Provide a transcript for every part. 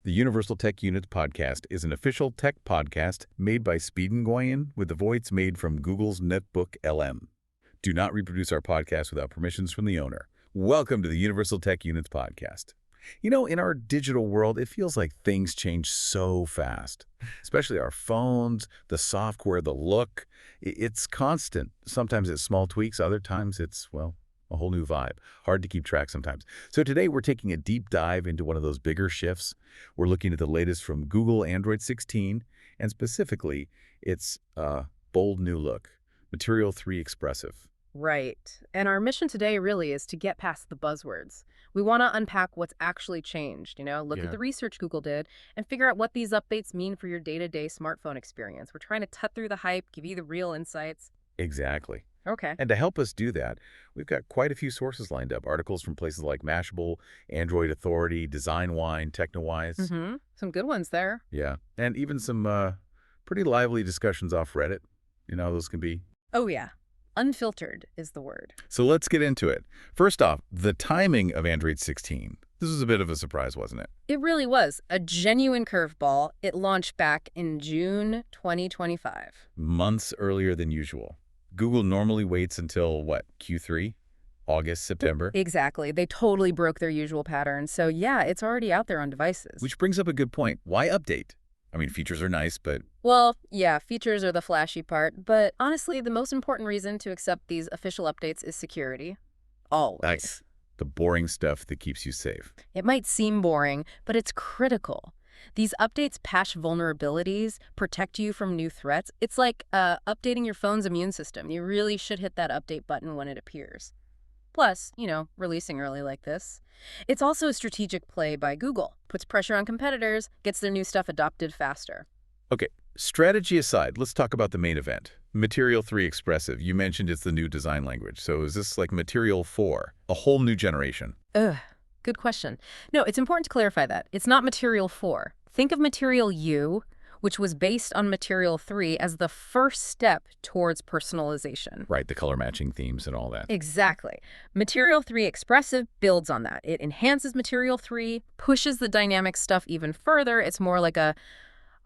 The Universal Tech Units podcast is an official tech podcast made by Speed and Nguyen with the voice made from Google's Netbook LM. Do not reproduce our podcast without permissions from the owner. Welcome to the Universal Tech Units podcast. You know, in our digital world, it feels like things change so fast, especially our phones, the software, the look. It's constant. Sometimes it's small tweaks. Other times it's, well, a whole new vibe. Hard to keep track sometimes. So today we're taking a deep dive into one of those bigger shifts. We're looking at the latest from Google Android 16, and specifically its bold new look, Material 3 Expressive. Right. And our mission today really is to get past the buzzwords. We want to unpack what's actually changed, look at the research Google did, and figure out what these updates mean for your day-to-day smartphone experience. We're trying to cut through the hype, give you the real insights. Exactly. Okay. And to help us do that, we've got quite a few sources lined up. Articles from places like Mashable, Android Authority, Design Wine, TechnoWise. Some good ones there. Yeah. And even some pretty lively discussions off Reddit. You know how those can be. Oh, yeah. Unfiltered is the word. So let's get into it. First off, the timing of Android 16. This was a bit of a surprise, wasn't it? It really was. A genuine curveball. It launched back in June 2025. Months earlier than usual. Google normally waits until, what, Q3? August, September? Exactly. They totally broke their usual pattern. So yeah, it's already out there on devices. Which brings up a good point. Why update? I mean, features are nice, but... Well, yeah, features are the flashy part. But honestly, the most important reason to accept these official updates is security. Always. Nice. The boring stuff that keeps you safe. It might seem boring, but it's critical. These updates patch vulnerabilities, protect you from new threats. It's like updating your phone's immune system. You really should hit that update button when it appears. Plus, releasing early like this. It's also a strategic play by Google. Puts pressure on competitors, gets their new stuff adopted faster. Okay, strategy aside, let's talk about the main event. Material 3 Expressive. You mentioned it's the new design language. So is this like Material 4, a whole new generation? Good question. No, it's important to clarify that. It's not Material 4. Think of Material U, which was based on Material 3 as the first step towards personalization. Right, the color matching themes and all that. Exactly. Material 3 Expressive builds on that. It enhances Material 3, pushes the dynamic stuff even further. It's more like a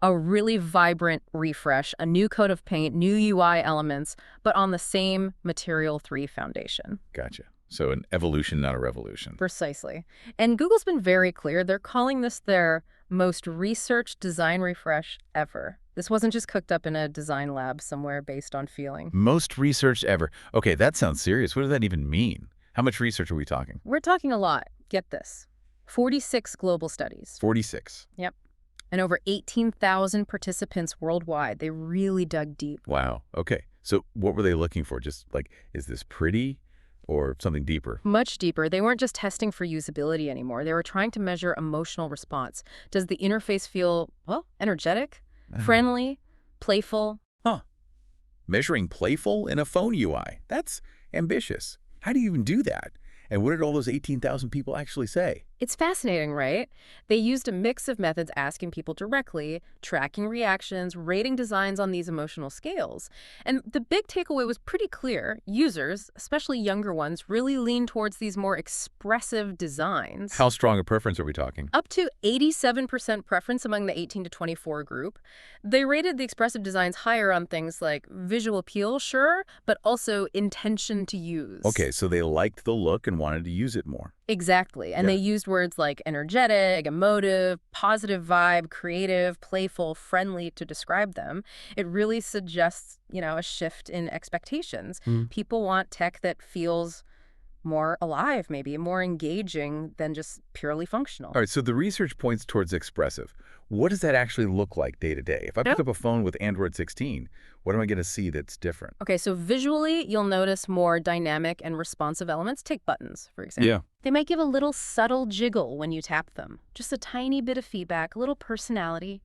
really vibrant refresh, a new coat of paint, new UI elements, but on the same Material 3 foundation. Gotcha. So an evolution, not a revolution. Precisely. And Google's been very clear. They're calling this their most researched design refresh ever. This wasn't just cooked up in a design lab somewhere based on feeling. Most research ever. Okay, that sounds serious. What does that even mean? How much research are we talking? We're talking a lot. Get this. 46 global studies. 46. Yep. And over 18,000 participants worldwide. They really dug deep. Wow. Okay. So what were they looking for? Just like, is this pretty? Or something deeper? Much deeper. They weren't just testing for usability anymore. They were trying to measure emotional response. Does the interface feel, energetic, friendly, playful? Measuring playful in a phone UI. That's ambitious. How do you even do that? And what did all those 18,000 people actually say? It's fascinating, right? They used a mix of methods asking people directly, tracking reactions, rating designs on these emotional scales. And the big takeaway was pretty clear. Users, especially younger ones, really lean towards these more expressive designs. How strong a preference are we talking? Up to 87% preference among the 18 to 24 group. They rated the expressive designs higher on things like visual appeal, sure, but also intention to use. Okay, so they liked the look and wanted to use it more. Exactly. And they used words like energetic, emotive, positive vibe, creative, playful, friendly to describe them. It really suggests, a shift in expectations. People want tech that feels more alive, maybe, more engaging than just purely functional. All right, so the research points towards expressive. What does that actually look like day to day? If I pick up a phone with Android 16, what am I going to see that's different? Okay, so visually, you'll notice more dynamic and responsive elements. Take buttons, for example. Yeah. They might give a little subtle jiggle when you tap them. Just a tiny bit of feedback, a little personality.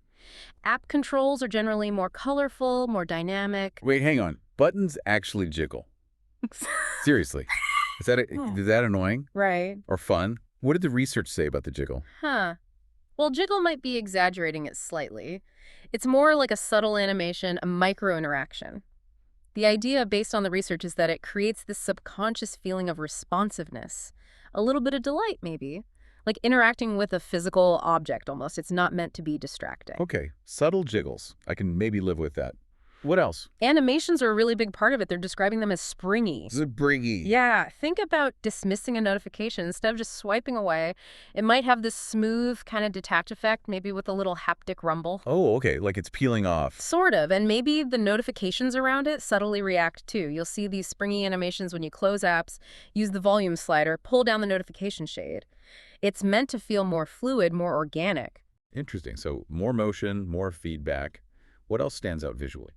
App controls are generally more colorful, more dynamic. Wait, hang on. Buttons actually jiggle. Seriously. Is that annoying? Right. Or fun? What did the research say about the jiggle? Well, jiggle might be exaggerating it slightly. It's more like a subtle animation, a micro-interaction. The idea based on the research is that it creates this subconscious feeling of responsiveness. A little bit of delight, maybe. like interacting with a physical object almost. It's not meant to be distracting. Okay, subtle jiggles. I can maybe live with that. What else? Animations are a really big part of it. They're describing them as springy. Springy. Yeah, think about dismissing a notification instead of just swiping away. It might have this smooth kind of detach effect, maybe with a little haptic rumble. Oh, okay, like it's peeling off. Sort of, and maybe the notifications around it subtly react too. You'll see these springy animations when you close apps, use the volume slider, pull down the notification shade. It's meant to feel more fluid, more organic. Interesting. So more motion, more feedback. What else stands out visually?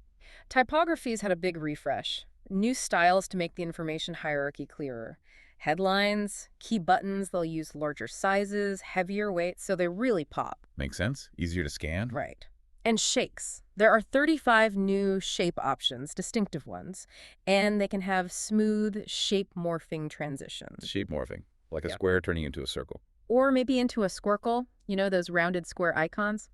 Typography's had a big refresh. New styles to make the information hierarchy clearer. Headlines, key buttons, they'll use larger sizes, heavier weight, so they really pop. Makes sense? Easier to scan? Right. And shakes. There are 35 new shape options, distinctive ones, and they can have smooth shape morphing transitions. Shape morphing, like a Yep. square turning into a circle. Or maybe into a squircle, you know, those rounded square icons.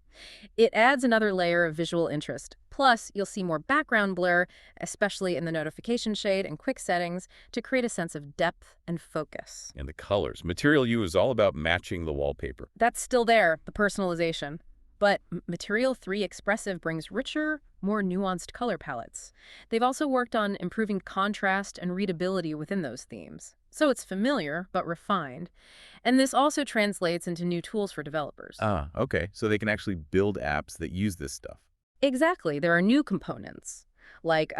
It adds another layer of visual interest. Plus, you'll see more background blur, especially in the notification shade and quick settings, to create a sense of depth and focus. And the colors. Material U is all about matching the wallpaper. That's still there, the personalization. But Material 3 Expressive brings richer, more nuanced color palettes. They've also worked on improving contrast and readability within those themes. So it's familiar, but refined. And this also translates into new tools for developers. Ah, okay. So they can actually build apps that use this stuff. Exactly. There are new components, like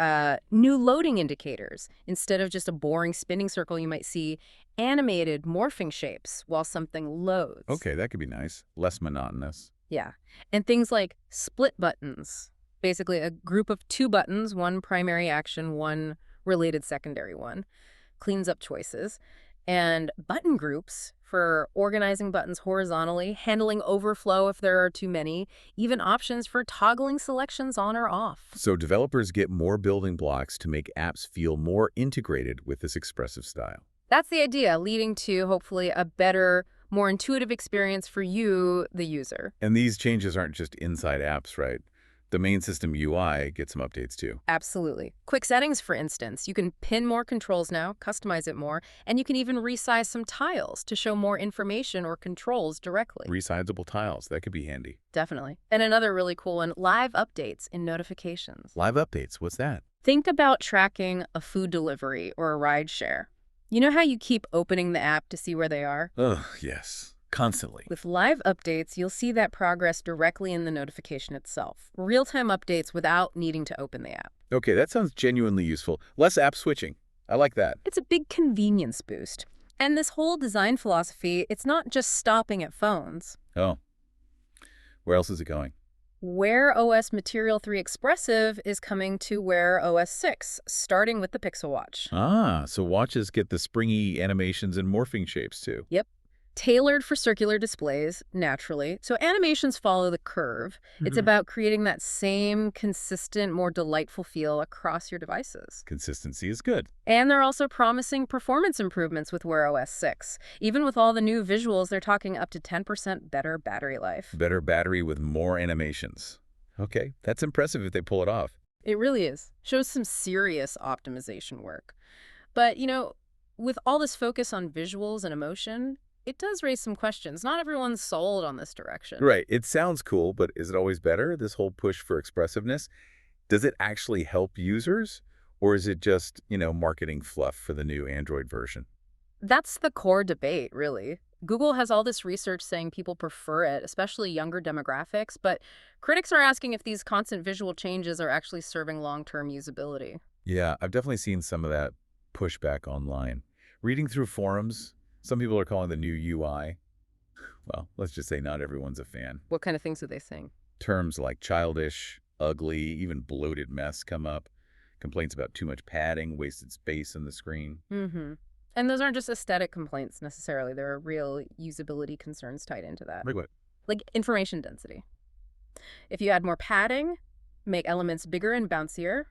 new loading indicators. Instead of just a boring spinning circle, you might see animated morphing shapes while something loads. Okay, that could be nice. Less monotonous. Yeah. And things like split buttons. Basically, a group of two buttons, one primary action, one related secondary one. Cleans up choices. And button groups for organizing buttons horizontally, handling overflow if there are too many, even options for toggling selections on or off. So developers get more building blocks to make apps feel more integrated with this expressive style. That's the idea, leading to, hopefully, a better, more intuitive experience for you, the user. And these changes aren't just inside apps, right? The main system UI gets some updates too. Absolutely. Quick settings, for instance. You can pin more controls now, customize it more, and you can even resize some tiles to show more information or controls directly. Resizable tiles, that could be handy. Definitely. And another really cool one, live updates in notifications. Live updates, what's that? Think about tracking a food delivery or a ride share. You know how you keep opening the app to see where they are? Ugh, yes. Constantly. With live updates, you'll see that progress directly in the notification itself. Real-time updates without needing to open the app. Okay, that sounds genuinely useful. Less app switching. I like that. It's a big convenience boost. And this whole design philosophy, it's not just stopping at phones. Oh. Where else is it going? Wear OS Material 3 Expressive is coming to Wear OS 6, starting with the Pixel Watch. Ah, so watches get the springy animations and morphing shapes too. Yep. Tailored for circular displays, naturally. So animations follow the curve. It's about creating that same consistent, more delightful feel across your devices. Consistency is good. And they're also promising performance improvements with Wear OS 6. Even with all the new visuals, they're talking up to 10% better battery life. Better battery with more animations. Okay, that's impressive if they pull it off. It really is. Shows some serious optimization work. But, you know, with all this focus on visuals and emotion, it does raise some questions. Not everyone's sold on this direction. Right, it sounds cool, but is it always better, this whole push for expressiveness? Does it actually help users? Or is it just, marketing fluff for the new Android version? That's the core debate, really. Google has all this research saying people prefer it, especially younger demographics, but critics are asking if these constant visual changes are actually serving long-term usability. Yeah, I've definitely seen some of that pushback online. Reading through forums, some people are calling the new UI. Well, let's just say not everyone's a fan. What kind of things are they saying? Terms like childish, ugly, even bloated mess come up. Complaints about too much padding, wasted space on the screen. Mm-hmm. And those aren't just aesthetic complaints necessarily. There are real usability concerns tied into that. Like what? Like information density. If you add more padding, make elements bigger and bouncier,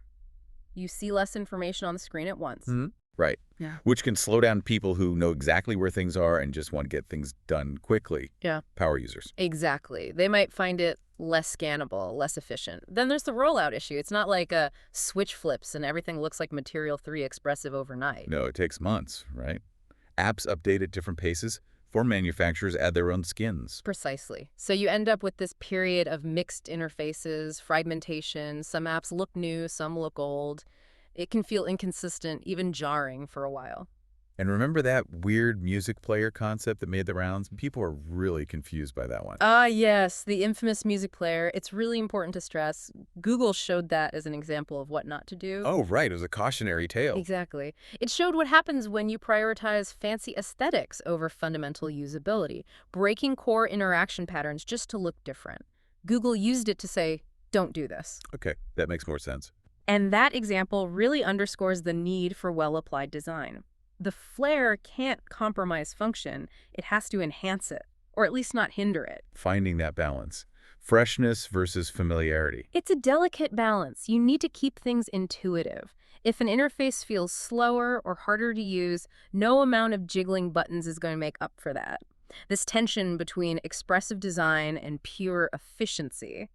you see less information on the screen at once. Mm-hmm. Right. Yeah. Which can slow down people who know exactly where things are and just want to get things done quickly. Yeah. Power users. Exactly. They might find it less scannable, less efficient. Then there's the rollout issue. It's not like a switch flips and everything looks like Material 3 Expressive overnight. No, it takes months, right? Apps update at different paces. before manufacturers add their own skins. Precisely. So you end up with this period of mixed interfaces, fragmentation. Some apps look new, some look old. It can feel inconsistent, even jarring for a while. And remember that weird music player concept that made the rounds? People are really confused by that one. Ah, yes, the infamous music player. It's really important to stress. Google showed that as an example of what not to do. Oh, right. It was a cautionary tale. Exactly. It showed what happens when you prioritize fancy aesthetics over fundamental usability, breaking core interaction patterns just to look different. Google used it to say, don't do this. Okay, that makes more sense. And that example really underscores the need for well-applied design. The flare can't compromise function. It has to enhance it, or at least not hinder it. Finding that balance. Freshness versus familiarity. It's a delicate balance. You need to keep things intuitive. If an interface feels slower or harder to use, no amount of jiggling buttons is going to make up for that. This tension between expressive design and pure efficiency,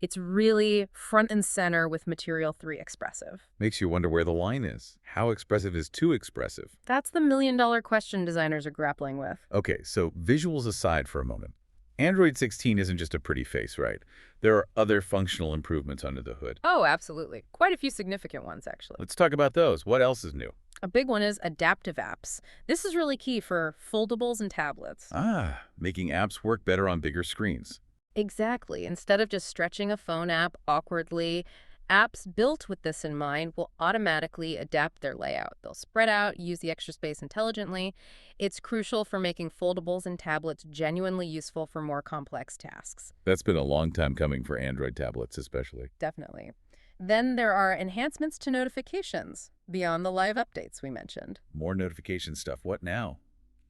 it's really front and center with Material 3 Expressive. Makes you wonder where the line is. How expressive is too expressive? That's the million-dollar question designers are grappling with. Okay, so visuals aside for a moment. Android 16 isn't just a pretty face, right? There are other functional improvements under the hood. Oh, absolutely. Quite a few significant ones, actually. Let's talk about those. What else is new? A big one is adaptive apps. This is really key for foldables and tablets. Making apps work better on bigger screens. Exactly. Instead of just stretching a phone app awkwardly, apps built with this in mind will automatically adapt their layout. They'll spread out, use the extra space intelligently. It's crucial for making foldables and tablets genuinely useful for more complex tasks. That's been a long time coming for Android tablets especially. Definitely. Then there are enhancements to notifications beyond the live updates we mentioned. More notification stuff. What now?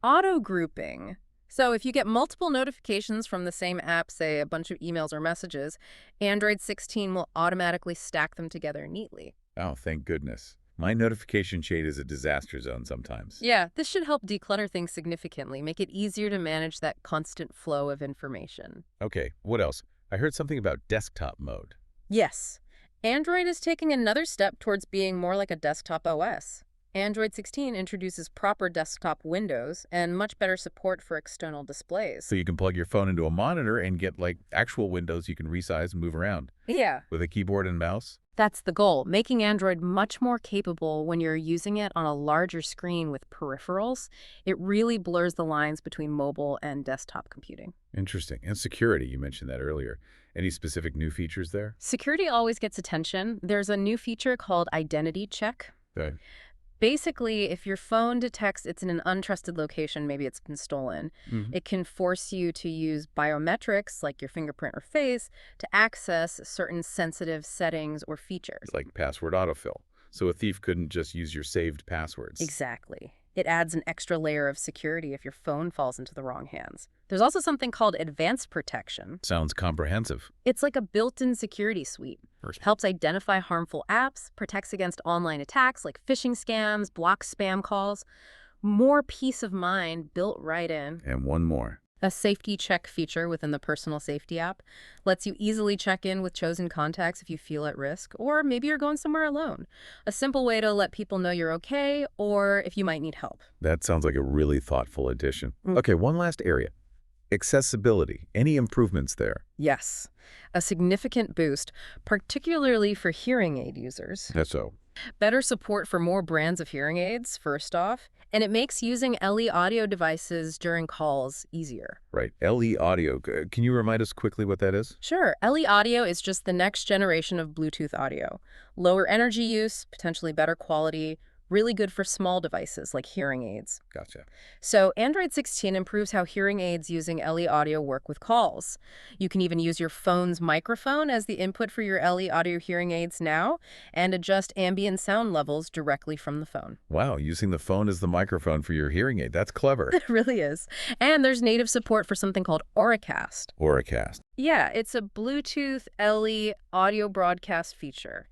Auto-grouping. So if you get multiple notifications from the same app, say a bunch of emails or messages, Android 16 will automatically stack them together neatly. Oh, thank goodness. My notification shade is a disaster zone sometimes. Yeah, this should help declutter things significantly, make it easier to manage that constant flow of information. Okay, what else? I heard something about desktop mode. Yes, Android is taking another step towards being more like a desktop OS. Android 16 introduces proper desktop windows and much better support for external displays. So you can plug your phone into a monitor and get like actual windows you can resize and move around. Yeah. With a keyboard and mouse? That's the goal, making Android much more capable when you're using it on a larger screen with peripherals. It really blurs the lines between mobile and desktop computing. Interesting. And security, you mentioned that earlier. Any specific new features there? Security always gets attention. There's a new feature called Identity Check. Okay. Basically, if your phone detects it's in an untrusted location, maybe it's been stolen, it can force you to use biometrics, like your fingerprint or face, to access certain sensitive settings or features. Like password autofill. So a thief couldn't just use your saved passwords. Exactly. It adds an extra layer of security if your phone falls into the wrong hands. There's also something called advanced protection. Sounds comprehensive. It's like a built-in security suite. Helps identify harmful apps, protects against online attacks like phishing scams, blocks spam calls. More peace of mind built right in. And one more. A safety check feature within the personal safety app lets you easily check in with chosen contacts if you feel at risk, or maybe you're going somewhere alone. A simple way to let people know you're okay, or if you might need help. That sounds like a really thoughtful addition. Okay, one last area. Accessibility. Any improvements there? Yes, a significant boost, particularly for hearing aid users. That's so. Better support for more brands of hearing aids, first off, and it makes using LE audio devices during calls easier. Right. LE audio. Can you remind us quickly what that is? Sure. LE audio is just the next generation of Bluetooth audio. Lower energy use, potentially better quality, really good for small devices like hearing aids. Gotcha. So Android 16 improves how hearing aids using LE audio work with calls. You can even use your phone's microphone as the input for your LE audio hearing aids now and adjust ambient sound levels directly from the phone. Wow, using the phone as the microphone for your hearing aid. That's clever. It really is. And there's native support for something called Auracast. Auracast. Yeah, it's a Bluetooth LE audio broadcast feature.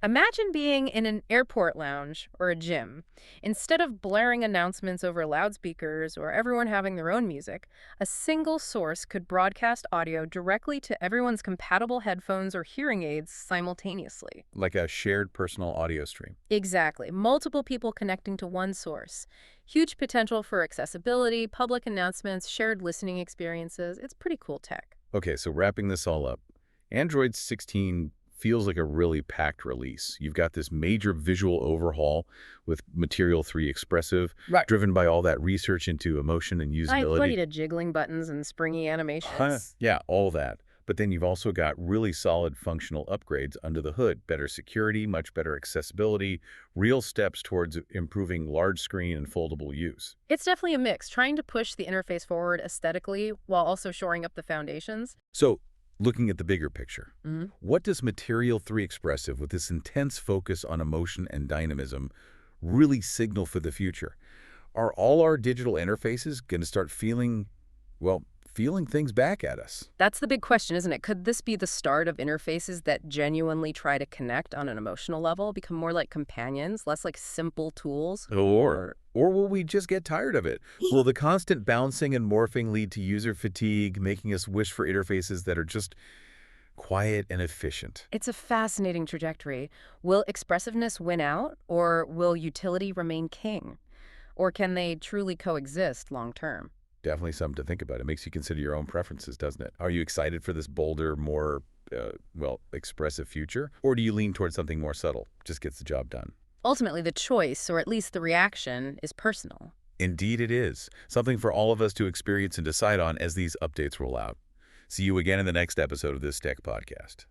Imagine being in an airport lounge or a gym. Instead of blaring announcements over loudspeakers or everyone having their own music, a single source could broadcast audio directly to everyone's compatible headphones or hearing aids simultaneously. Like a shared personal audio stream. Exactly. Multiple people connecting to one source. Huge potential for accessibility, public announcements, shared listening experiences. It's pretty cool tech. Okay, so wrapping this all up, Android 16 feels like a really packed release. You've got this major visual overhaul with Material 3 Expressive, Right. driven by all that research into emotion and I plenty usability. to jiggling buttons and springy animations. Yeah, all that. But then you've also got really solid functional upgrades under the hood, better security, much better accessibility, real steps towards improving large screen and foldable use. It's definitely a mix, trying to push the interface forward aesthetically while also shoring up the foundations. So, looking at the bigger picture, Mhm. what does Material 3 Expressive, with this intense focus on emotion and dynamism, really signal for the future? Are all our digital interfaces going to start feeling things back at us? That's the big question, isn't it? Could this be the start of interfaces that genuinely try to connect on an emotional level, become more like companions, less like simple tools? Or will we just get tired of it? Will the constant bouncing and morphing lead to user fatigue, making us wish for interfaces that are just quiet and efficient? It's a fascinating trajectory. Will expressiveness win out, or will utility remain king? Or can they truly coexist long term? Definitely something to think about. It makes you consider your own preferences, doesn't it? Are you excited for this bolder, more, expressive future? Or do you lean towards something more subtle, just gets the job done? Ultimately, the choice, or at least the reaction, is personal. Indeed it is. Something for all of us to experience and decide on as these updates roll out. See you again in the next episode of this Tech Podcast.